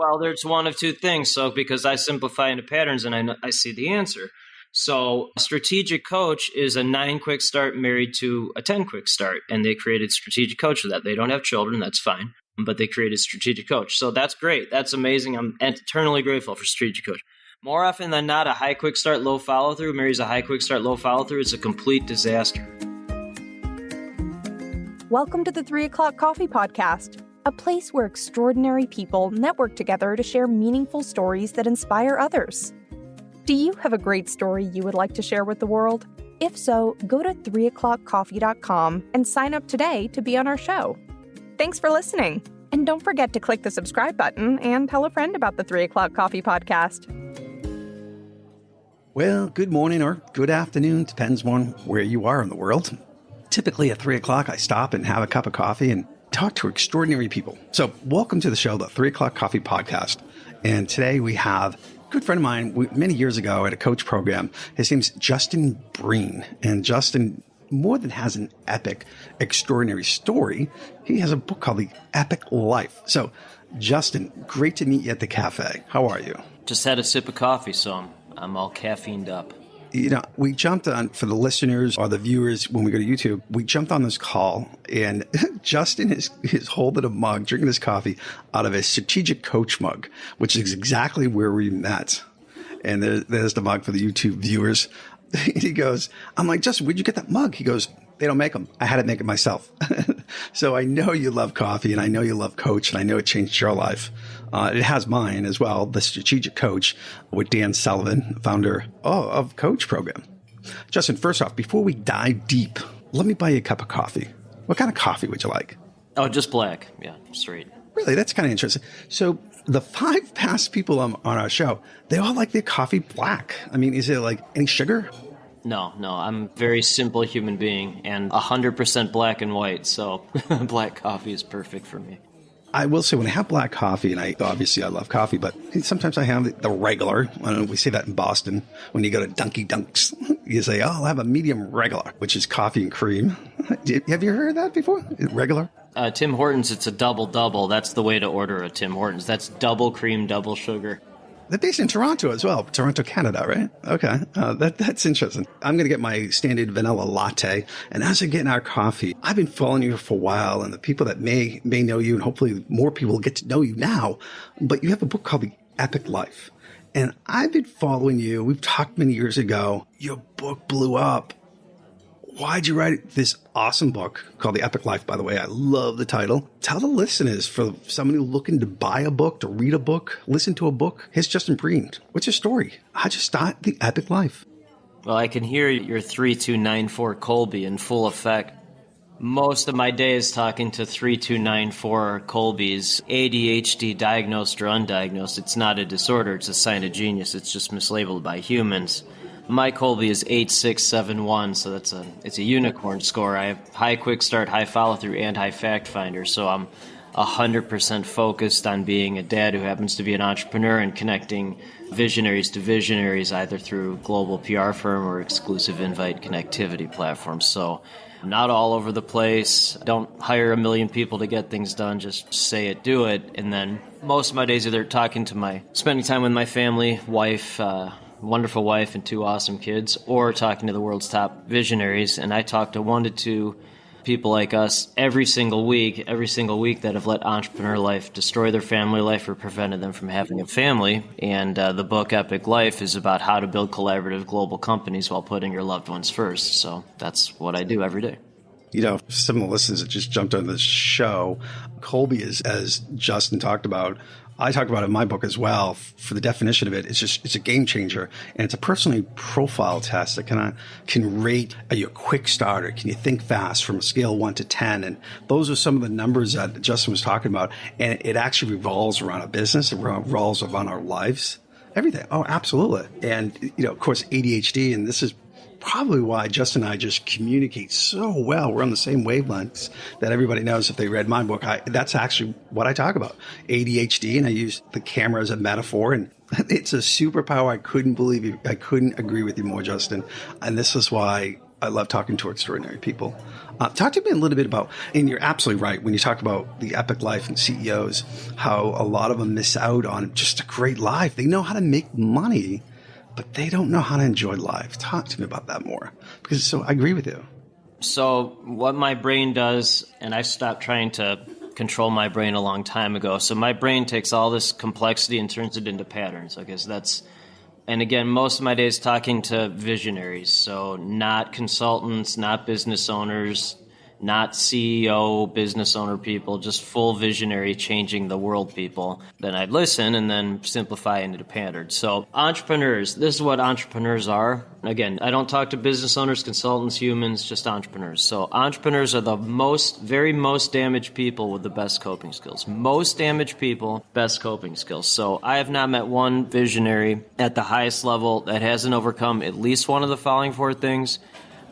Well, there's one of two things. So because I simplify into patterns and I see the answer. So a strategic coach is a 9 quick start married to a 10 quick start. And they created strategic coach for that. They don't have children. That's fine. But they created strategic coach. So that's great. That's amazing. I'm eternally grateful for strategic coach. More often than not, a high quick start, low follow through marries a high quick start, low follow through. It's a complete disaster. Welcome to the 3 O'Clock Coffee Podcast, a place where extraordinary people network together to share meaningful stories that inspire others. Do you have a great story you would like to share with the world? If so, go to 3o'clockcoffee.com and sign up today to be on our show. Thanks for listening. And don't forget to click the subscribe button and tell a friend about the 3 O'Clock Coffee Podcast. Well, good morning or good afternoon, depends on where you are in the world. Typically at 3 o'clock, I stop and have a cup of coffee and talk to extraordinary people. So welcome to the show, the 3 O'Clock Coffee Podcast. And today we have a good friend of mine many years ago at a coach program. His name's Justin Breen. And Justin more than has an epic, extraordinary story. He has a book called The Epic Life. So Justin, great to meet you at the cafe. How are you? Just had a sip of coffee, so I'm all caffeined up. You know, we jumped on, for the listeners or the viewers, when we go to YouTube, we jumped on this call and Justin is holding a mug, drinking his coffee out of a strategic coach mug, which is exactly where we met. And there's the mug for the YouTube viewers. He goes, I'm like, Justin, where'd you get that mug? He goes, they don't make them. I had to make it myself. So I know you love coffee and I know you love coach and I know it changed your life. It has mine as well, the strategic coach with Dan Sullivan, founder of Coach Program. Justin, first off, before we dive deep, let me buy you a cup of coffee. What kind of coffee would you like? Oh, just black. Yeah, straight. Really? That's kind of interesting. So the 5 past people on our show, they all like their coffee black. I mean, is it like any sugar? No, I'm a very simple human being and 100% black and white. So black coffee is perfect for me. I will say when I have black coffee, and obviously I love coffee, but sometimes I have the regular. I don't know, we say that in Boston. When you go to Dunky Dunks, you say, I'll have a medium regular, which is coffee and cream. Have you heard that before? Regular? Tim Hortons, it's a double-double. That's the way to order a Tim Hortons. That's double cream, double sugar. They're based in Toronto as well. Toronto, Canada, right? Okay. That's interesting. I'm going to get my standard vanilla latte. And as I get in our coffee, I've been following you for a while. And the people that may know you, and hopefully more people will get to know you now. But you have a book called The Epic Life. And I've been following you. We've talked many years ago. Your book blew up. Why'd you write this awesome book called The Epic Life, by the way? I love the title. Tell the listeners, for somebody looking to buy a book, to read a book, listen to a book, here's Justin Breen. What's your story? How'd you start The Epic Life? Well, I can hear your 3294 Colby in full effect. Most of my day is talking to 3294 Colbys, ADHD diagnosed or undiagnosed. It's not a disorder, it's a sign of genius. It's just mislabeled by humans. My Colby is 8671, so it's a unicorn score. I have high quick start, high follow through, and high fact finder. So I'm 100% focused on being a dad who happens to be an entrepreneur and connecting visionaries to visionaries, either through global PR firm or exclusive invite connectivity platforms. So not all over the place. Don't hire a million people to get things done. Just say it, do it. And then most of my days either spending time with my family, wife, wonderful wife and 2 awesome kids, or talking to the world's top visionaries. And I talk to 1 to 2 people like us every single week that have let entrepreneur life destroy their family life or prevented them from having a family. And the book Epic Life is about how to build collaborative global companies while putting your loved ones first. So that's what I do every day. You know, some of the listeners that just jumped on this show, Colby is, as Justin talked about, I talk about it in my book as well. For the definition of it, it's a game changer, and it's a personality profile test that can rate, are you a quick starter? Can you think fast from a scale of 1 to 10? And those are some of the numbers that Justin was talking about. And it actually revolves around a business. It revolves around our lives, everything. Oh, absolutely. And, you know, of course, ADHD, and this is probably why Justin and I just communicate so well. We're on the same wavelengths that everybody knows if they read my book. That's actually what I talk about, ADHD, and I use the camera as a metaphor. And it's a superpower. I couldn't agree with you more, Justin. And this is why I love talking to extraordinary people. Talk to me a little bit about, and you're absolutely right, when you talk about the epic life and CEOs, how a lot of them miss out on just a great life. They know how to make money, but they don't know how to enjoy life. Talk to me about that more, because so I agree with you. So what my brain does, and I stopped trying to control my brain a long time ago. So my brain takes all this complexity and turns it into patterns. I guess that's, and again, most of my days talking to visionaries. So not consultants, not business owners, not CEO, business owner people, just full visionary, changing the world people. Then I'd listen and then simplify into patterns. So entrepreneurs, this is what entrepreneurs are. Again, I don't talk to business owners, consultants, humans, just entrepreneurs. So entrepreneurs are the very most damaged people with the best coping skills. Most damaged people, best coping skills. So I have not met one visionary at the highest level that hasn't overcome at least one of the following four things.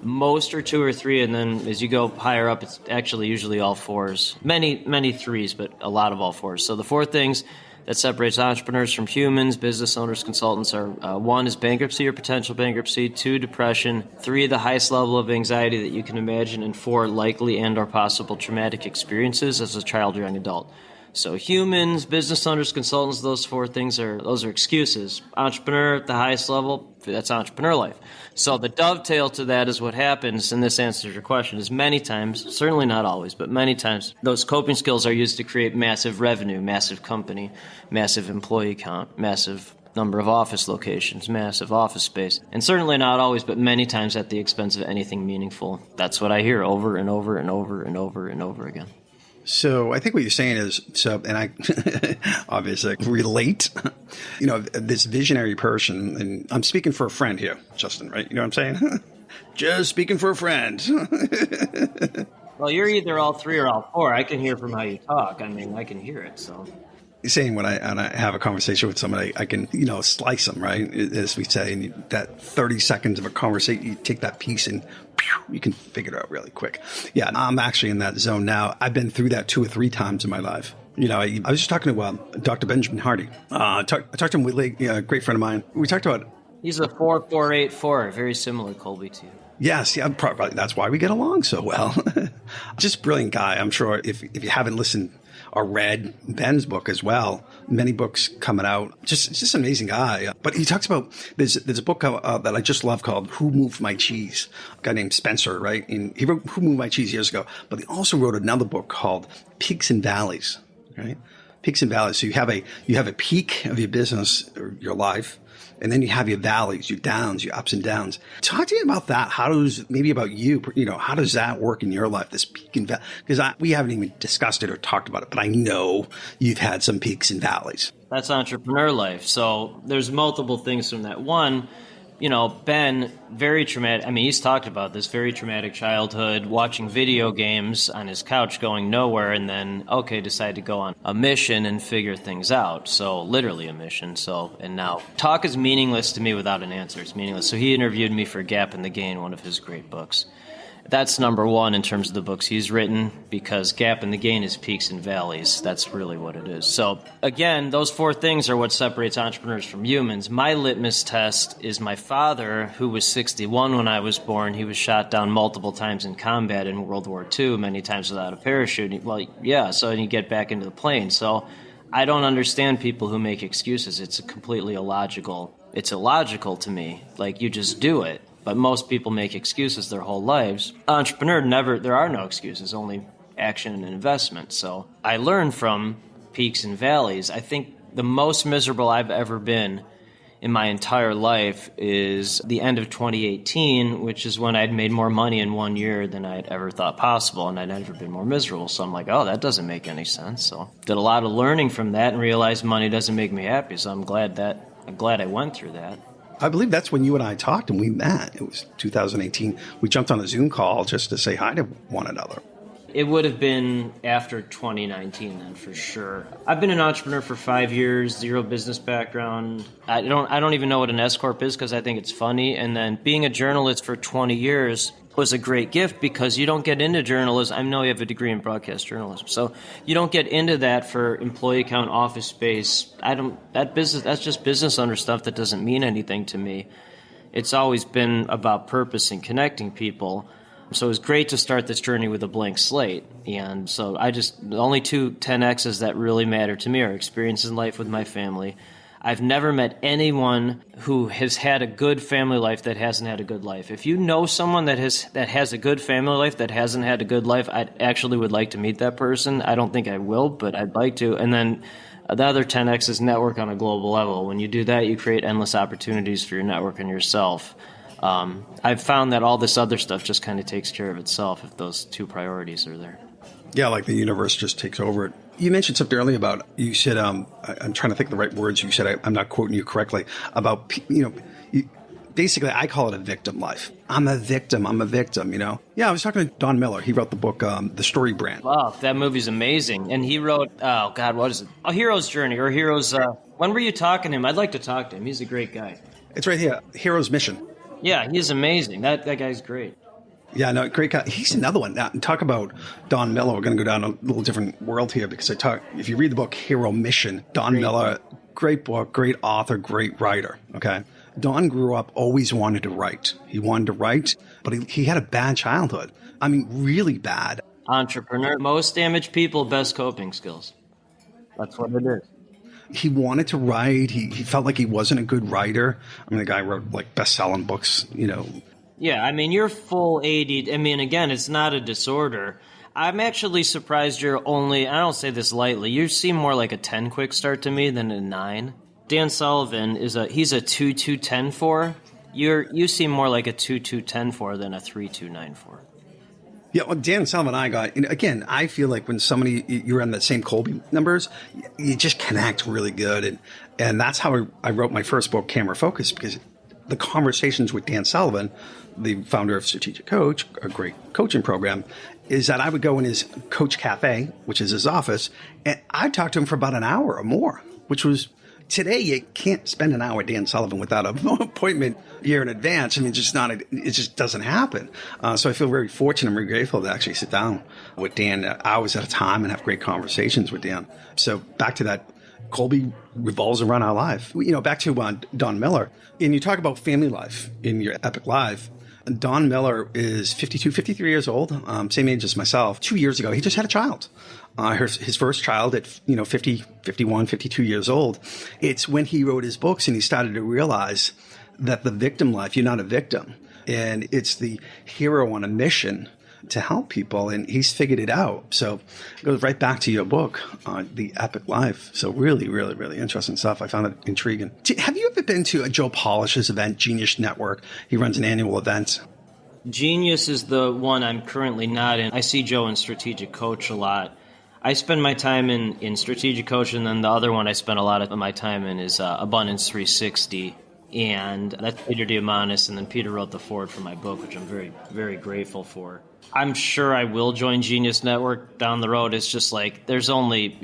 Most are two or three, and then as you go higher up, it's actually usually all fours. Many threes, but a lot of all fours. So the four things that separates entrepreneurs from humans, business owners, consultants are one is bankruptcy or potential bankruptcy, two, depression, three, the highest level of anxiety that you can imagine, and four, likely and or possible traumatic experiences as a child or young adult. So humans, business owners, consultants, those four things those are excuses. Entrepreneur at the highest level, that's entrepreneur life. So the dovetail to that is what happens, and this answers your question, is many times, certainly not always, but many times, those coping skills are used to create massive revenue, massive company, massive employee count, massive number of office locations, massive office space. And certainly not always, but many times at the expense of anything meaningful. That's what I hear over and over and over and over and over again. So I think what you're saying is, and I obviously relate, this visionary person, and I'm speaking for a friend here, Justin, right? You know what I'm saying? Just speaking for a friend. Well, you're either all three or all four. I can hear from how you talk. I mean, I can hear it, so. You're saying when I have a conversation with somebody, I can, slice them, right? As we say, and that 30 seconds of a conversation, you take that piece and you can figure it out really quick. Yeah, I'm actually in that zone now. I've been through that 2 or 3 times in my life. I was just talking to Dr. Benjamin Hardy. I talked to him with a great friend of mine. We talked about. He's a 4484, very similar, Colby, to you. Yes, yeah, probably that's why we get along so well. Just brilliant guy. I'm sure if you haven't listened or read Ben's book as well, many books coming out. Just an amazing guy. But he talks about, there's a book that I just love called Who Moved My Cheese? A guy named Spencer, right? And he wrote Who Moved My Cheese years ago. But he also wrote another book called Peaks and Valleys, right? Peaks and valleys. So you have a peak of your business or your life, and then you have your valleys, your downs, your ups and downs. Talk to me about that. Maybe about you, how does that work in your life, this peak and valley? Because we haven't even discussed it or talked about it, but I know you've had some peaks and valleys. That's entrepreneur life. So there's multiple things from that. One, Ben, very traumatic. I mean, he's talked about this, very traumatic childhood, watching video games on his couch, going nowhere, and then, decide to go on a mission and figure things out. So literally a mission. And now talk is meaningless to me without an answer. It's meaningless. So he interviewed me for Gap in the Gain, one of his great books. That's number one in terms of the books he's written, because Gap in the Gain is peaks and valleys. That's really what it is. So again, those four things are what separates entrepreneurs from humans. My litmus test is my father, who was 61 when I was born. He was shot down multiple times in combat in World War II, many times without a parachute. Well, yeah, so you get back into the plane. So I don't understand people who make excuses. It's completely illogical. It's illogical to me. Like, you just do it. But most people make excuses their whole lives. Entrepreneur, there are no excuses, only action and investment. So I learned from peaks and valleys. I think the most miserable I've ever been in my entire life is the end of 2018, which is when I'd made more money in 1 year than I'd ever thought possible, and I'd never been more miserable. So I'm like, that doesn't make any sense. So did a lot of learning from that and realized money doesn't make me happy. So I'm glad I went through that. I believe that's when you and I talked and we met. It was 2018. We jumped on a Zoom call just to say hi to one another. It would have been after 2019 then, for sure. I've been an entrepreneur for 5 years, zero business background. I don't even know what an S-Corp is because I think it's funny. And then being a journalist for 20 years was a great gift because you don't get into journalism. I know you have a degree in broadcast journalism, so you don't get into that for employee count, office space. That's just business owner stuff that doesn't mean anything to me. It's always been about purpose and connecting people. So it was great to start this journey with a blank slate. And so the only two 10Xs that really matter to me are experiences in life with my family. I've never met anyone who has had a good family life that hasn't had a good life. If you know someone that has a good family life that hasn't had a good life, I actually would like to meet that person. I don't think I will, but I'd like to. And then the other 10X is network on a global level. When you do that, you create endless opportunities for your network and yourself. I've found that all this other stuff just kind of takes care of itself if those two priorities are there. Yeah, like the universe just takes over it. You mentioned something earlier about, you said, I'm trying to think of the right words. You said, I'm not quoting you correctly, about, basically I call it a victim life. I'm a victim, Yeah, I was talking to Don Miller. He wrote the book, The Story Brand. Wow, that movie's amazing. And he wrote, oh God, what is it? A Hero's Journey or Hero's, when were you talking to him? I'd like to talk to him. He's a great guy. It's right here, Hero's Mission. Yeah, he's amazing. That guy's great. Yeah, no, great guy. He's another one. Now, talk about Don Miller. We're going to go down a little different world here because if you read the book Hero Mission, Don Miller, great book, great author, great writer. Okay. Don grew up always wanted to write. He wanted to write, but he had a bad childhood. I mean, really bad. Entrepreneur. Most damaged people, best coping skills. That's what it is. He wanted to write. He felt like he wasn't a good writer. I mean, the guy wrote like best-selling books, Yeah, I mean, you're full AD. I mean, again, it's not a disorder. I'm actually surprised you're only, I don't say this lightly, you seem more like a 10 quick start to me than a 9. Dan Sullivan he's a 2-2-10-4. You seem more like a 2-2-10-4 than a 3-2-9-4. Yeah, well, Dan Sullivan and I got, again, I feel like when you're on the same Kolbe numbers, you just connect really good. And that's how I wrote my first book, Camera Focus, because the conversations with Dan Sullivan, the founder of Strategic Coach, a great coaching program, is that I would go in his Coach Cafe, which is his office, and I'd talk to him for about an hour or more, which was, today you can't spend an hour with Dan Sullivan without an appointment a year in advance. I mean, it just doesn't happen. So I feel very fortunate and very grateful to actually sit down with Dan hours at a time and have great conversations with Dan. So back to that, Kolbe revolves around our life. Back to Don Miller. And you talk about family life in your epic life. Don Miller is 53 years old, same age as myself. 2 years ago, he just had a child. His first child at 51, 52 years old. It's when he wrote his books and he started to realize that the victim life, you're not a victim. And it's the hero on a mission to help people, and he's figured it out. So it goes right back to your book, The Epic Life. So really, really, really interesting stuff. I found it intriguing. Have you ever been to Joe Polish's event, Genius Network? He runs an annual event. Genius is the one I'm currently not in. I see Joe in Strategic Coach a lot. I spend my time in Strategic Coach, and then the other one I spend a lot of my time in is Abundance 360. And that's Peter Diamandis, and then Peter wrote the foreword for my book, which I'm very, very grateful for. I'm sure I will join Genius Network down the road. It's just like there's only,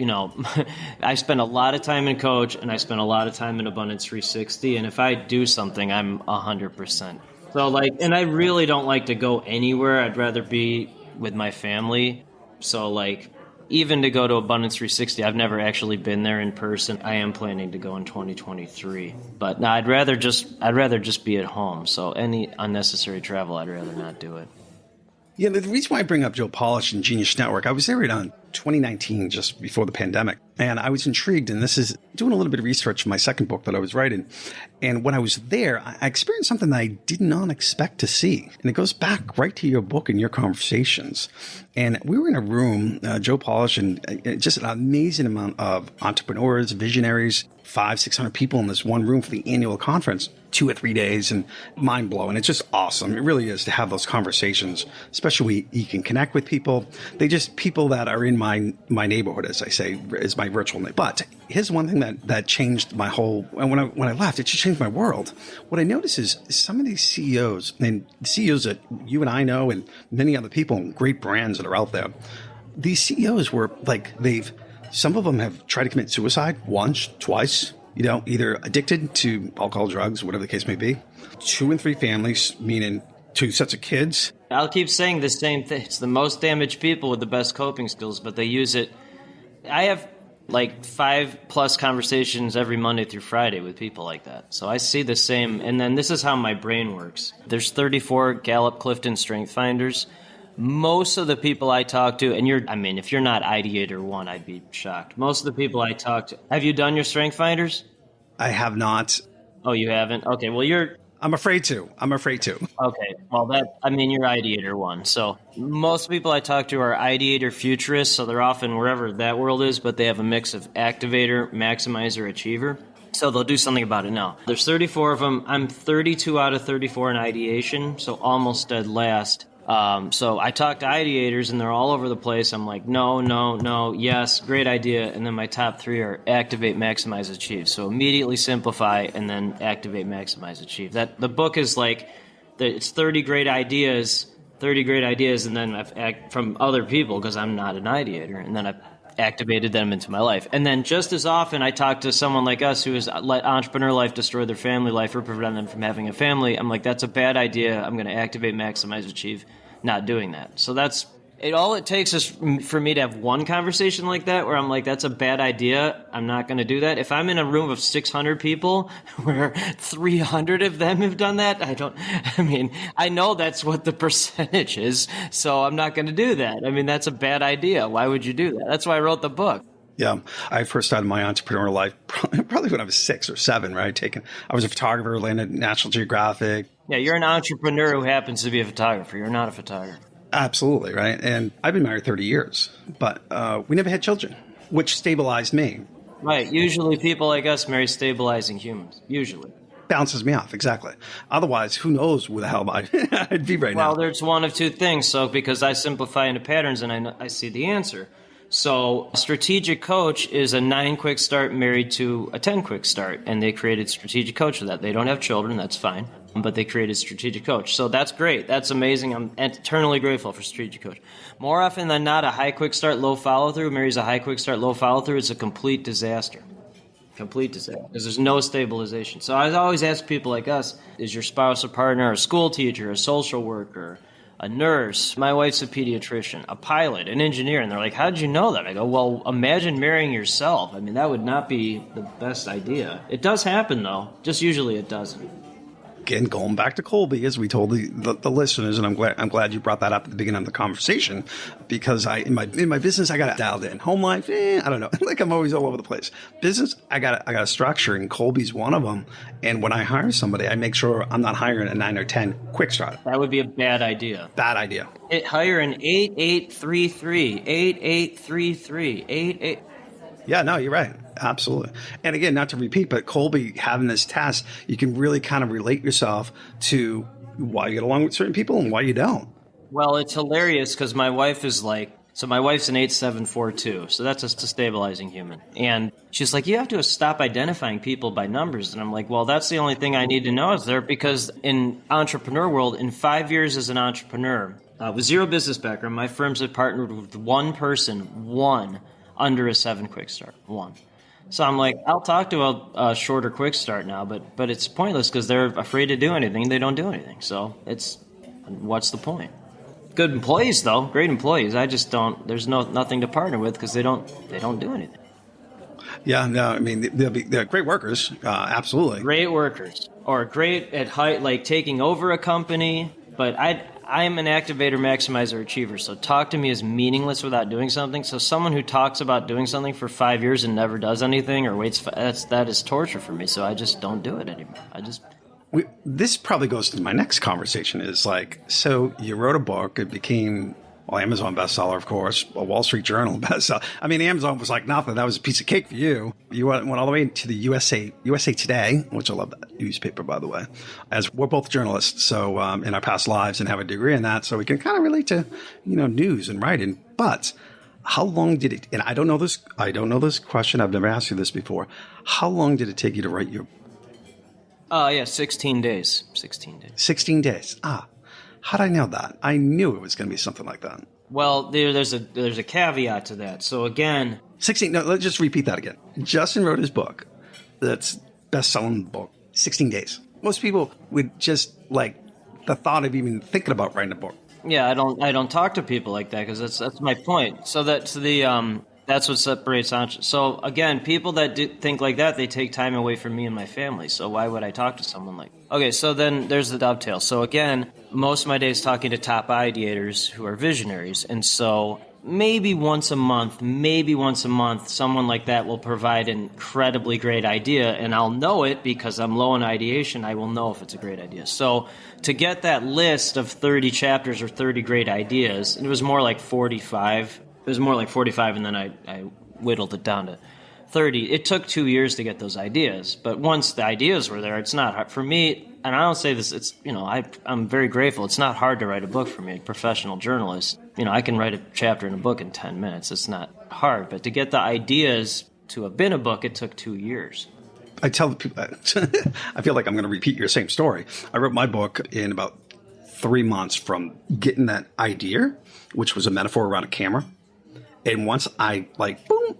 I spend a lot of time in Coach and I spend a lot of time in Abundance 360. And if I do something, I'm 100%. So and I really don't like to go anywhere. I'd rather be with my family. So even to go to Abundance 360, I've never actually been there in person. I am planning to go in 2023. But no, I'd rather just be at home. So any unnecessary travel, I'd rather not do it. Yeah, the reason why I bring up Joe Polish and Genius Network, I was there in 2019, just before the pandemic, and I was intrigued, and this is doing a little bit of research for my second book that I was writing, and when I was there, I experienced something that I did not expect to see, and it goes back right to your book and your conversations, and we were in a room, Joe Polish, and just an amazing amount of entrepreneurs, visionaries, 500-600 people in this one room for the annual conference, 2 or 3 days, and mind blowing. It's just awesome. It really is to have those conversations, especially when you can connect with people. They just people that are in my neighborhood, as I say, is my virtual neighborhood. But here's one thing that changed my whole. When I left, it just changed my world. What I noticed is some of these CEOs and CEOs that you and I know, and many other people and great brands that are out there. These CEOs were some of them have tried to commit suicide once, twice. Either addicted to alcohol, drugs, whatever the case may be. 2 and 3 families, meaning 2 sets of kids. I'll keep saying the same thing. It's the most damaged people with the best coping skills, but they use it. I have like 5+ conversations every Monday through Friday with people like that. So I see the same. And then this is how my brain works. There's 34 Gallup Clifton Strength Finders. Most of the people I talk to, and if you're not Ideator 1, I'd be shocked. Most of the people I talk to, have you done your Strength Finders? I have not. Oh, you haven't? Okay, well, I'm afraid to. Okay, well, you're Ideator 1. So most people I talk to are Ideator futurists, so they're often wherever that world is, but they have a mix of activator, maximizer, achiever. So they'll do something about it now. There's 34 of them. I'm 32 out of 34 in ideation, so almost dead last. So I talk to ideators, and they're all over the place. I'm like, no, yes, great idea. And then my top 3 are activate, maximize, achieve. So immediately simplify, and then activate, maximize, achieve. The book is like, it's 30 great ideas, and then I've from other people, because I'm not an ideator, and then I've activated them into my life. And then just as often I talk to someone like us who has let entrepreneur life destroy their family life or prevent them from having a family. I'm like, that's a bad idea. I'm going to activate, maximize, achieve, not doing that. So that's it. All it takes is for me to have one conversation like that where I'm like, that's a bad idea. I'm not going to do that. If I'm in a room of 600 people where 300 of them have done that, I know that's what the percentage is. So I'm not going to do that. That's a bad idea. Why would you do that? That's why I wrote the book. Yeah. I first started my entrepreneurial life probably when I was 6 or 7, right? I was a photographer, landed National Geographic. Yeah, you're an entrepreneur who happens to be a photographer. You're not a photographer. Absolutely, right? And I've been married 30 years, but we never had children, which stabilized me. Right. Usually people like us marry stabilizing humans. Usually. Bounces me off, exactly. Otherwise, who knows where the hell I'd be right now. Well, there's one of two things. So because I simplify into patterns and I see the answer. So a strategic coach is a 9 quick start married to a 10 quick start, and they created strategic coach for that. They don't have children, that's fine, but they created strategic coach. So that's great. That's amazing. I'm eternally grateful for strategic coach. More often than not, a high quick start, low follow through marries a high quick start, low follow through. It's a complete disaster. Complete disaster, because there's no stabilization. So I always ask people like us, is your spouse a partner, a school teacher, a social worker, a nurse? My wife's a pediatrician, a pilot, an engineer. And they're like, how did you know that? I go, well, imagine marrying yourself. That would not be the best idea. It does happen, though. Just usually it doesn't. Again, going back to Colby, as we told the listeners, and I'm glad you brought that up at the beginning of the conversation, because in my business I got it dialed in. Home life, I don't know. Like I'm always all over the place. Business, I got a structure, and Colby's one of them. And when I hire somebody, I make sure I'm not hiring a 9 or 10 quick start. That would be a bad idea. Bad idea. Hire an 8833, 8833, 88. Yeah, no, you're right. Absolutely. And again, not to repeat, but Colby having this test, you can really kind of relate yourself to why you get along with certain people and why you don't. Well, it's hilarious because my wife is like, so my wife's an 8742, so that's a stabilizing human. And she's like, you have to stop identifying people by numbers. And I'm like, well, that's the only thing I need to know is there, because in entrepreneur world, in 5 years as an entrepreneur, with zero business background, my firms have partnered with one under a 7 quick start, one. So I'm like, I'll talk to a shorter quick start now, but it's pointless because they're afraid to do anything. They don't do anything. So what's the point? Good employees though, great employees. I just don't. There's nothing to partner with because they don't do anything. Yeah, no, they're great workers, absolutely. Great workers, or great at height, like taking over a company. But I'm an activator, maximizer, achiever. So talk to me is meaningless without doing something. So someone who talks about doing something for 5 years and never does anything or waits, that is torture for me. So I just don't do it anymore. This probably goes to my next conversation is like, so you wrote a book, it became, well, Amazon bestseller, of course, a Wall Street Journal bestseller. Amazon was like nothing. That was a piece of cake for you. You went all the way to the USA Today, which I love that newspaper, by the way, as we're both journalists. So in our past lives and have a degree in that. So we can kind of relate to, news and writing. But how long did it, and I don't know this question. I've never asked you this before. How long did it take you to write your? 16 days. 16 days. 16 days. How'd I know that? I knew it was going to be something like that. Well, there's a caveat to that. So again, 16. No, let's just repeat that again. Justin wrote his book. That's best-selling book. 16 days. Most people would just like the thought of even thinking about writing a book. Yeah, I don't talk to people like that because that's my point. So that's the That's what separates entrepreneurs. So again, people that think like that, they take time away from me and my family. So why would I talk to someone like? Okay, so then there's the dovetail. So again, most of my day is talking to top ideators who are visionaries, and so maybe once a month, someone like that will provide an incredibly great idea, and I'll know it because I'm low in ideation. I will know if it's a great idea. So to get that list of 30 chapters or 30 great ideas, it was more like 45. It was more like 45, and then I whittled it down to 30. It took 2 years to get those ideas, but once the ideas were there, it's not hard for me. And I don't say this. It's I'm very grateful. It's not hard to write a book for me, a professional journalist. I can write a chapter in a book in 10 minutes. It's not hard, but to get the ideas to have been a book, it took 2 years. I tell the people, I feel like I'm going to repeat your same story. I wrote my book in about 3 months from getting that idea, which was a metaphor around a camera. And once I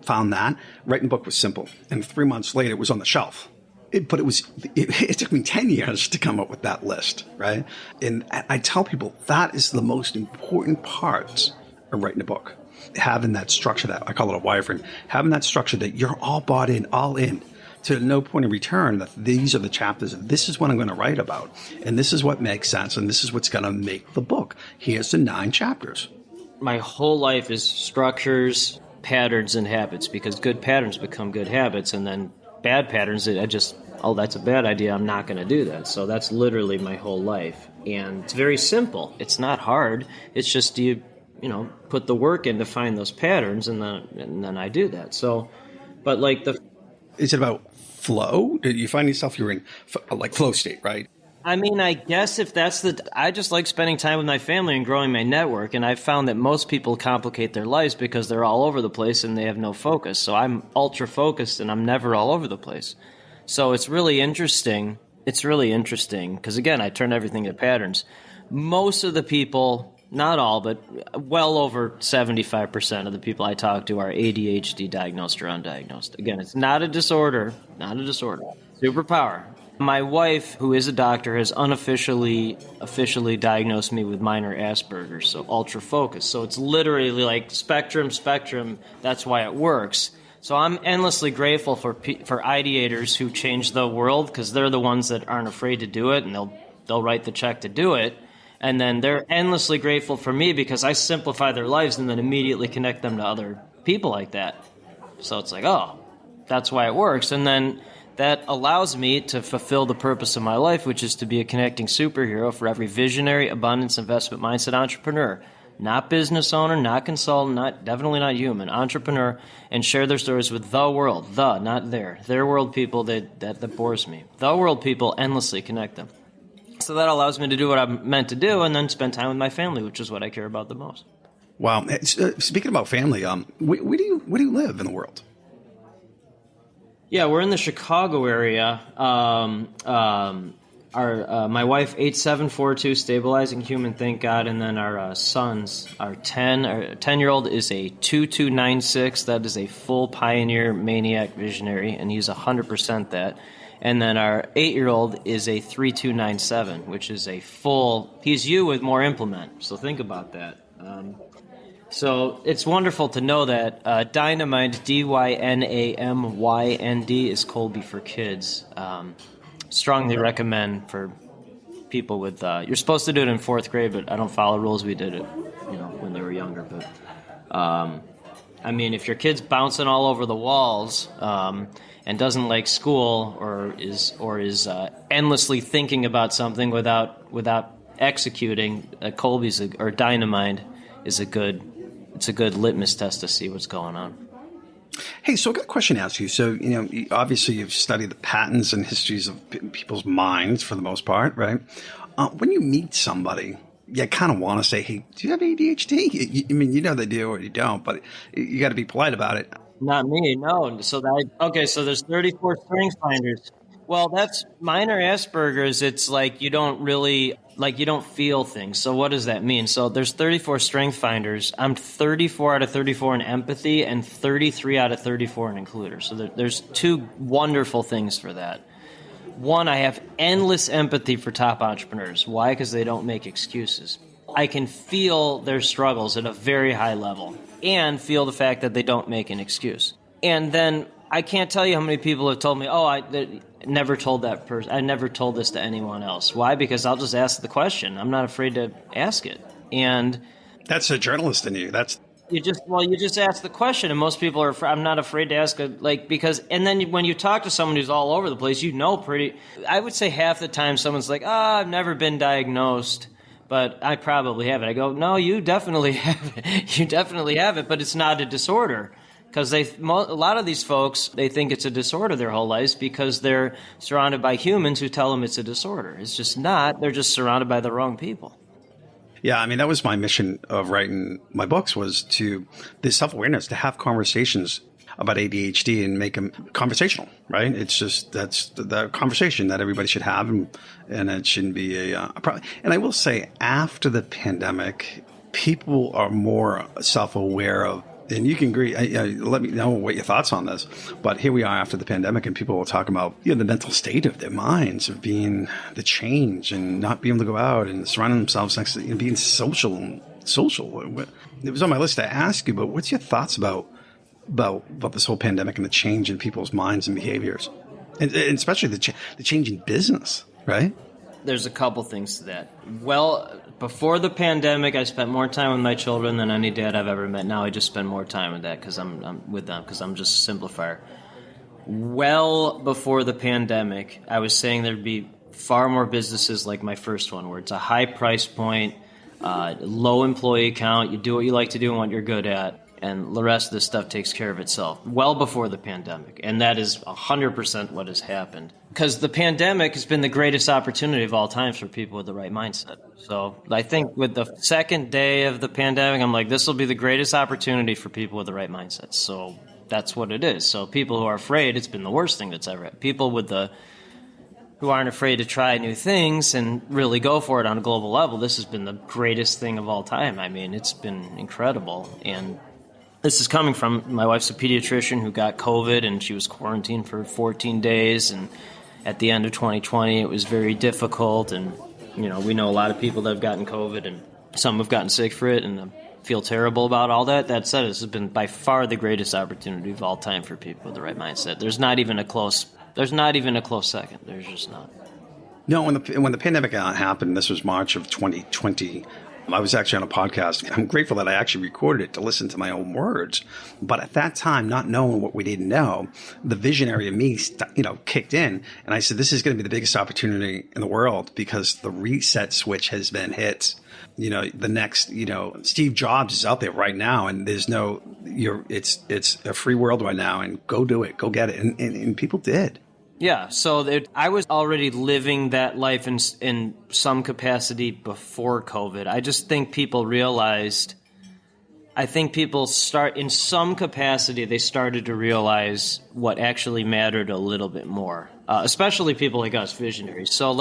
found that, writing a book was simple. And 3 months later, it was on the shelf. It took me 10 years to come up with that list, right? And I tell people that is the most important part of writing a book. Having that structure, that I call it a wireframe, having that structure that you're all bought in, all in, to no point of return, that these are the chapters, this is what I'm going to write about. And this is what makes sense, and this is what's going to make the book. Here's the 9 chapters. My whole life is structures, patterns, and habits, because good patterns become good habits, and then bad patterns, that's a bad idea, I'm not going to do that. So that's literally my whole life. And it's very simple. It's not hard. It's just you put the work in to find those patterns, and then I do that. So, but Is it about flow? Do you find yourself you're in flow state, right? I mean, I guess if that's I just like spending time with my family and growing my network, and I've found that most people complicate their lives because they're all over the place and they have no focus. So I'm ultra focused and I'm never all over the place. So it's really interesting. Because again, I turn everything into patterns. Most of the people, not all, but well over 75% of the people I talk to are ADHD diagnosed or undiagnosed. Again, it's not a disorder. Superpower. My wife, who is a doctor, has officially diagnosed me with minor Asperger's, so ultra focused. So it's literally like spectrum. That's why it works. So I'm endlessly grateful for ideators who change the world, because they're the ones that aren't afraid to do it, and they'll write the check to do it. And then they're endlessly grateful for me because I simplify their lives and then immediately connect them to other people like that. So it's like, oh, that's why it works. And then that allows me to fulfill the purpose of my life, which is to be a connecting superhero for every visionary, abundance, investment mindset entrepreneur. Not business owner, not consultant, definitely not human, entrepreneur, and share their stories with the world, not their world people that bores me. The world people, endlessly connect them. So that allows me to do what I'm meant to do and then spend time with my family, which is what I care about the most. Wow. Speaking about family, where do you live in the world? Yeah, we're in the Chicago area. My wife, 8742, stabilizing human, thank God, and then our sons, our 10-year-old is a 2296. That is a full pioneer, maniac, visionary, and he's 100% that. And then our 8-year-old is a 3297, which is a full, he's you with more implement. So think about that. So it's wonderful to know that Dynamind, Dynamynd, is Kolbe for kids. Strongly recommend for people with, you're supposed to do it in 4th grade, but I don't follow rules. We did it, when they were younger. But, if your kid's bouncing all over the walls, and doesn't like school or is endlessly thinking about something without executing, Kolbe's or Dynamind is a good litmus test to see what's going on. Hey, so I got a question to ask you. So, obviously you've studied the patterns and histories of people's minds for the most part, right? When you meet somebody, you kind of want to say, hey, do you have ADHD? They do or you don't, but you got to be polite about it. Not me, no. So there's 34 strength finders. Well, that's minor Asperger's. It's like you don't feel things. So what does that mean? So there's 34 strength finders. I'm 34 out of 34 in empathy and 33 out of 34 in includer. So there's 2 wonderful things for that. One, I have endless empathy for top entrepreneurs. Why? Because they don't make excuses. I can feel their struggles at a very high level and feel the fact that they don't make an excuse. And then I can't tell you how many people have told me, I never told that person. I never told this to anyone else. Why? Because I'll just ask the question. I'm not afraid to ask it. And that's a journalist in you. You just ask the question, and most people are. I'm not afraid to ask it, because. And then when you talk to someone who's all over the place, I would say half the time someone's like, I've never been diagnosed, but I probably have it. I go, no, you definitely have it. You definitely have it, but it's not a disorder. Because a lot of these folks, they think it's a disorder their whole lives because they're surrounded by humans who tell them it's a disorder. It's just not. They're just surrounded by the wrong people. Yeah, I mean, that was my mission of writing my books, was to the self-awareness, to have conversations about ADHD and make them conversational, right? It's just, that's the conversation that everybody should have, and it shouldn't be a problem. And I will say, after the pandemic, people are more self-aware of, and you can agree, let me know what your thoughts on this, but here we are after the pandemic, and people will talk about the mental state of their minds, of being the change and not being able to go out and surrounding themselves next to, being social. It was on my list to ask you, but what's your thoughts about this whole pandemic and the change in people's minds and behaviors, and especially the change in business, right? There's a couple things to that. Well, before the pandemic, I spent more time with my children than any dad I've ever met. Now I just spend more time with that because I'm with them, because I'm just a simplifier. Well, before the pandemic, I was saying there'd be far more businesses like my first one, where it's a high price point, low employee count, you do what you like to do and what you're good at, and the rest of this stuff takes care of itself. Well before the pandemic, and that is 100% what has happened. Because the pandemic has been the greatest opportunity of all time for people with the right mindset. So I think with the second day of the pandemic, I'm like, this will be the greatest opportunity for people with the right mindset. So that's what it is. So people who are afraid, it's been the worst thing that's ever happened. People who aren't afraid to try new things and really go for it on a global level, this has been the greatest thing of all time. I mean, it's been incredible. And this is coming from my wife's a pediatrician who got COVID, and she was quarantined for 14 days. And at the end of 2020, it was very difficult. And, we know a lot of people that have gotten COVID, and some have gotten sick for it and feel terrible about all that. That said, this has been by far the greatest opportunity of all time for people with the right mindset. There's not even a close second. There's just not. No, when the pandemic happened, this was March of 2020. I was actually on a podcast. I'm grateful that I actually recorded it to listen to my own words. But at that time, not knowing what we didn't know, the visionary of me, kicked in. And I said, this is going to be the biggest opportunity in the world, because the reset switch has been hit. The next, Steve Jobs is out there right now, and there's it's a free world right now, and go do it, go get it. And people did. Yeah, so I was already living that life in some capacity before COVID. I just think people realized, in some capacity, they started to realize what actually mattered a little bit more, especially people like us, visionaries. So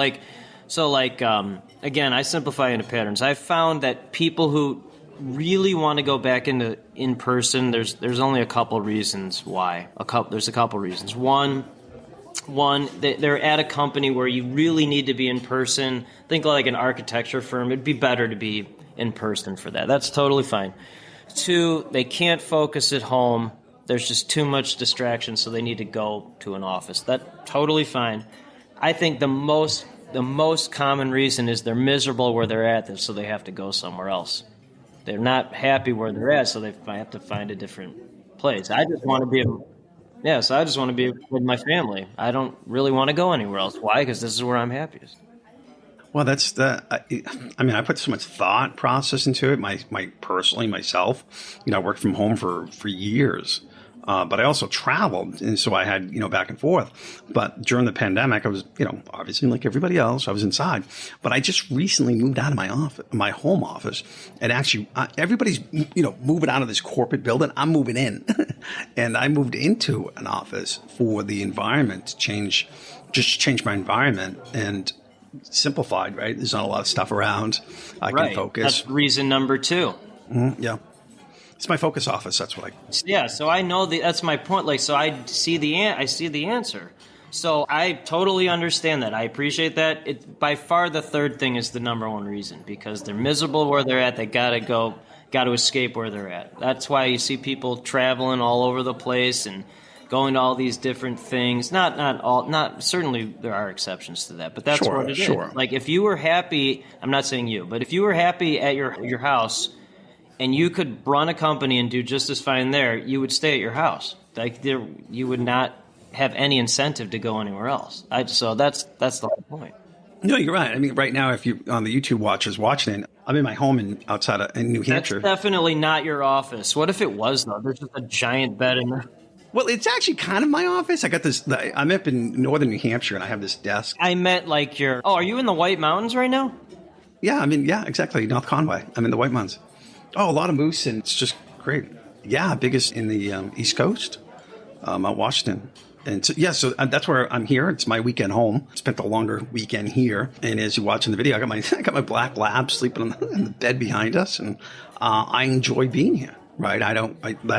again, I simplify into patterns. I've found that people who really want to go back into in person, there's only a couple reasons why. There's a couple reasons. One, they're at a company where you really need to be in person. Think like an architecture firm. It'd be better to be in person for that. That's totally fine. Two, they can't focus at home. There's just too much distraction, so they need to go to an office. That's totally fine. I think the most common reason is they're miserable where they're at, so they have to go somewhere else. They're not happy where they're at, so they have to find a different place. I just want to be with my family. I don't really want to go anywhere else. Why? Because this is where I'm happiest. Well, I put so much thought process into it. Personally, myself, I worked from home for years. But I also traveled, and so I had, back and forth. But during the pandemic, I was, obviously like everybody else, I was inside. But I just recently moved out of my home office, and actually everybody's, moving out of this corporate building. I'm moving in, and I moved into an office for the environment to change my environment and simplified. Right, there's not a lot of stuff around. I can focus. That's reason number two. Mm-hmm. Yeah. It's my focus office. That's what Yeah, so I know that's my point. So I see the answer. So I totally understand that. I appreciate that. By far the third thing is the number one reason, because they're miserable where they're at. They got to escape where they're at. That's why you see people traveling all over the place and going to all these different things. Not certainly there are exceptions to that, but that's what it is. Like if you were happy, I'm not saying you, but if you were happy at your house and you could run a company and do just as fine there, you would stay at your house. Like you would not have any incentive to go anywhere else. So that's the whole point. No, you're right. I mean, right now, if you on the YouTube watchers watching it, I'm in my home in New Hampshire. That's definitely not your office. What if it was though? There's just a giant bed in there. Well, it's actually kind of my office. I got this. I'm up in northern New Hampshire, and I have this desk. I meant like are you in the White Mountains right now? Yeah, exactly. North Conway. I'm in the White Mountains. Oh, a lot of moose, and it's just great. Yeah, biggest in the East Coast, Mount Washington. And so that's where I'm here. It's my weekend home. Spent a longer weekend here. And as you're watching the video, I got my black lab sleeping in the bed behind us, and I enjoy being here. Right?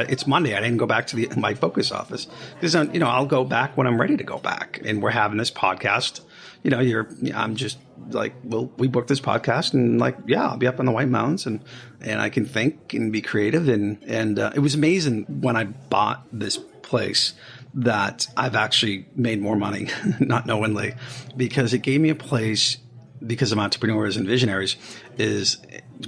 It's Monday. I didn't go back to my focus office because I'll go back when I'm ready to go back. And we're having this podcast. I'm just like, well, we booked this podcast, and like, yeah, I'll be up in the White Mountains, and I can think and be creative. And it was amazing when I bought this place that I've actually made more money, not knowingly, because it gave me a place, because I'm entrepreneurs and visionaries, is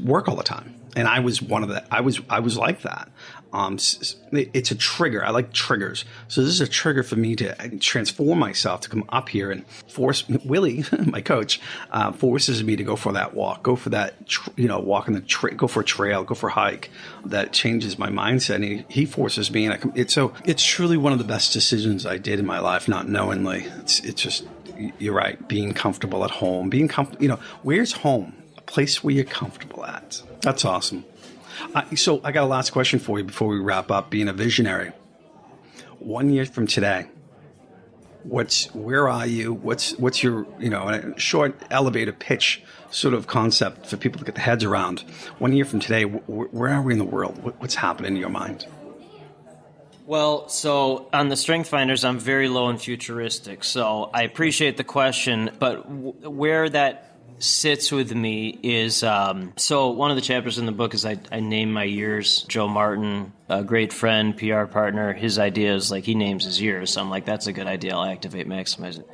work all the time. And I was one of that. I was like that. It's a trigger. I like triggers. So this is a trigger for me to transform myself, to come up here and force Willie, my coach, forces me to go for that walk, go for that, walk in the go for a trail, go for a hike. That changes my mindset. And he forces me, and it's truly one of the best decisions I did in my life, not knowingly. It's just, you're right. Being comfortable at home, where's home? A place where you're comfortable at. That's awesome. So I got a last question for you before we wrap up. Being a visionary, 1 year from today, where are you? What's your a short elevator pitch sort of concept for people to get their heads around? 1 year from today, where are we in the world? What's happening in your mind? Well, so on the Strength Finders, I'm very low and futuristic. So I appreciate the question, but where that sits with me is, so one of the chapters in the book is I name my years. Joe Martin, a great friend, PR partner, his idea is like he names his years. So I'm like, that's a good idea. I'll activate, maximize it.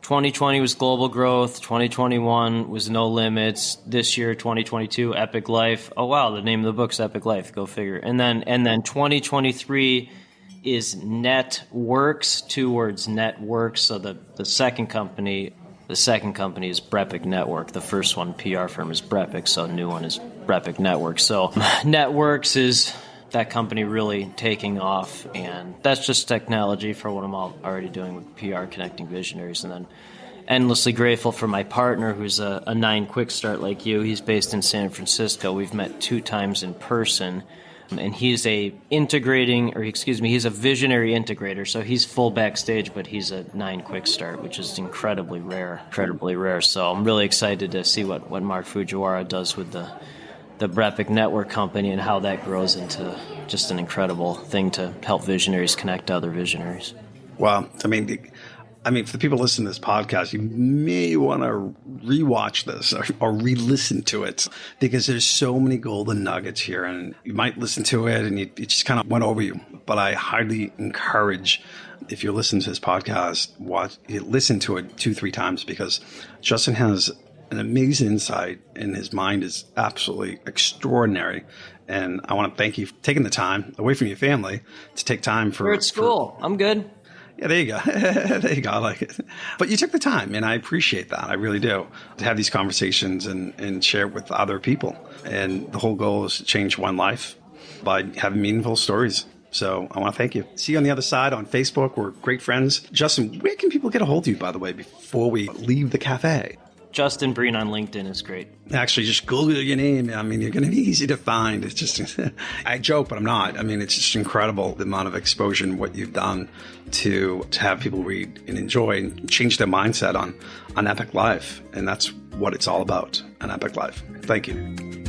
2020 was global growth. 2021 was no limits. This year, 2022, epic life. Oh, wow. The name of the book's Epic Life. Go figure. And then 2023 is networks, 2 words, networks. So the second company is Brepic Network. The first one, PR firm, is Brepic, so the new one is Brepic Network. So Networks is that company really taking off, and that's just technology for what I'm already doing with PR, connecting visionaries. And then endlessly grateful for my partner, who's a 9 quick start like you. He's based in San Francisco. We've met 2 times in person. And he's he's a visionary integrator. So he's full backstage, but he's a 9 quick start, which is incredibly rare. So I'm really excited to see what Mark Fujiwara does with the Brepic Network company and how that grows into just an incredible thing to help visionaries connect to other visionaries. Wow. I mean, for the people listening to this podcast, you may want to rewatch this or re-listen to it, because there's so many golden nuggets here, and you might listen to it and it just kind of went over you. But I highly encourage, if you're listening to this podcast, listen to it 2-3 times, because Justin has an amazing insight, and his mind is absolutely extraordinary. And I want to thank you for taking the time away from your family to take time for... We're at school. I'm good. Yeah, there you go. There you go. I like it. But you took the time, and I appreciate that. I really do. To have these conversations and share it with other people. And the whole goal is to change one life by having meaningful stories. So I want to thank you. See you on the other side on Facebook. We're great friends. Justin, where can people get a hold of you, by the way, before we leave the cafe? Justin Breen on LinkedIn is great. Actually, just Google your name. I mean, you're going to be easy to find. It's just, I joke, but I'm not. I mean, it's just incredible the amount of exposure and what you've done to have people read and enjoy and change their mindset on Epic Life. And that's what it's all about, an epic life. Thank you.